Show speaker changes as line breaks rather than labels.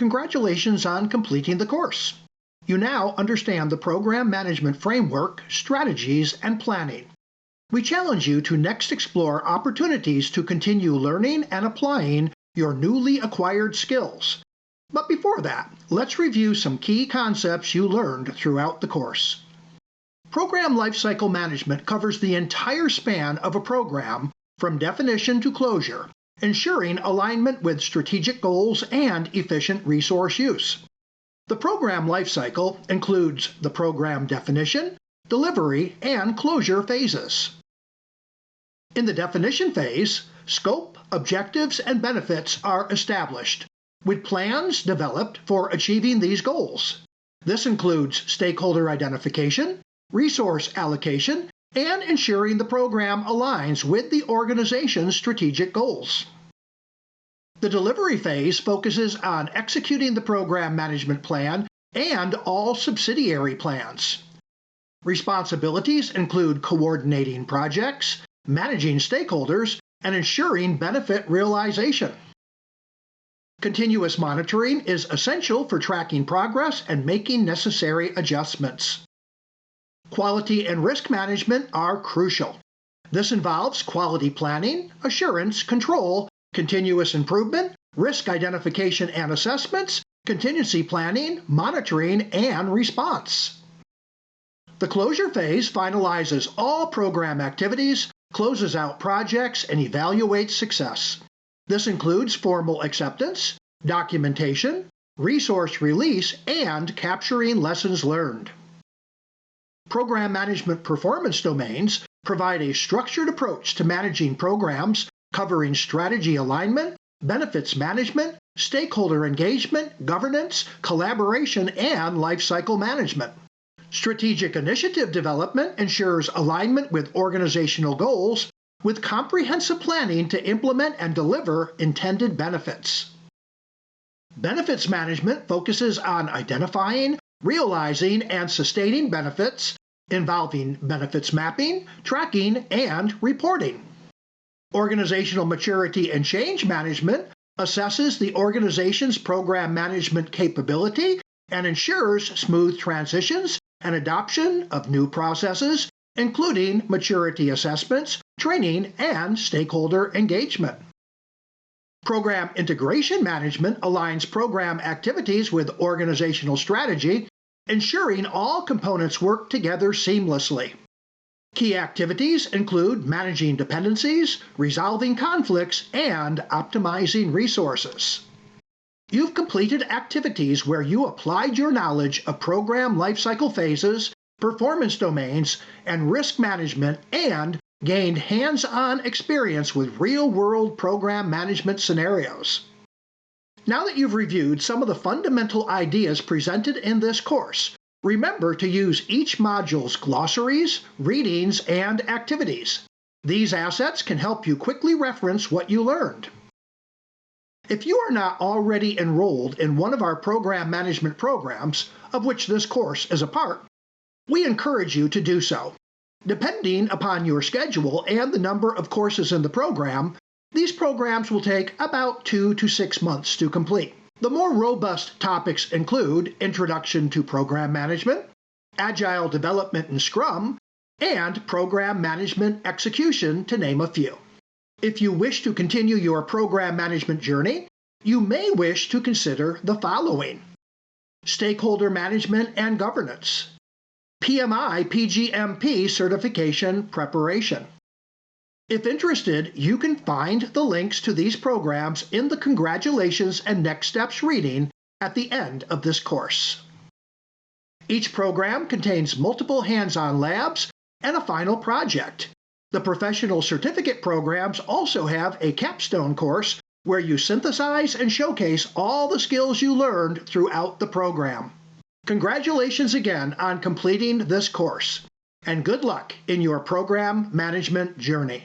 Congratulations on completing the course. You now understand the program management framework, strategies, and planning. We challenge you to next explore opportunities to continue learning and applying your newly acquired skills. But before that, let's review some key concepts you learned throughout the course. Program lifecycle management covers the entire span of a program from definition to closure, ensuring alignment with strategic goals and efficient resource use. The program lifecycle includes the program definition, delivery, and closure phases. In the definition phase, scope, objectives, and benefits are established, with plans developed for achieving these goals. This includes stakeholder identification, resource allocation, and ensuring the program aligns with the organization's strategic goals. The delivery phase focuses on executing the program management plan and all subsidiary plans. Responsibilities include coordinating projects, managing stakeholders, and ensuring benefit realization. Continuous monitoring is essential for tracking progress and making necessary adjustments. Quality and risk management are crucial. This involves quality planning, assurance, control, continuous improvement, risk identification and assessments, contingency planning, monitoring, and response. The closure phase finalizes all program activities, closes out projects, and evaluates success. This includes formal acceptance, documentation, resource release, and capturing lessons learned. Program management performance domains provide a structured approach to managing programs covering strategy alignment, benefits management, stakeholder engagement, governance, collaboration, and lifecycle management. Strategic initiative development ensures alignment with organizational goals, with comprehensive planning to implement and deliver intended benefits. Benefits management focuses on identifying, realizing, and sustaining benefits, involving benefits mapping, tracking, and reporting. Organizational maturity and change management assesses the organization's program management capability and ensures smooth transitions and adoption of new processes, including maturity assessments, training, and stakeholder engagement. Program integration management aligns program activities with organizational strategy, ensuring all components work together seamlessly. Key activities include managing dependencies, resolving conflicts, and optimizing resources. You've completed activities where you applied your knowledge of program lifecycle phases, performance domains, and risk management, and gained hands-on experience with real-world program management scenarios. Now that you've reviewed some of the fundamental ideas presented in this course, remember to use each module's glossaries, readings, and activities. These assets can help you quickly reference what you learned. If you are not already enrolled in one of our program management programs, of which this course is a part, we encourage you to do so. Depending upon your schedule and the number of courses in the program, these programs will take about 2 to 6 months to complete. The more robust topics include Introduction to Program Management, Agile Development in Scrum, and Program Management Execution, to name a few. If you wish to continue your program management journey, you may wish to consider the following: Stakeholder Management and Governance, PMI PGMP Certification Preparation. If interested, you can find the links to these programs in the Congratulations and Next Steps reading at the end of this course. Each program contains multiple hands-on labs and a final project. The professional certificate programs also have a capstone course where you synthesize and showcase all the skills you learned throughout the program. Congratulations again on completing this course, and good luck in your program management journey.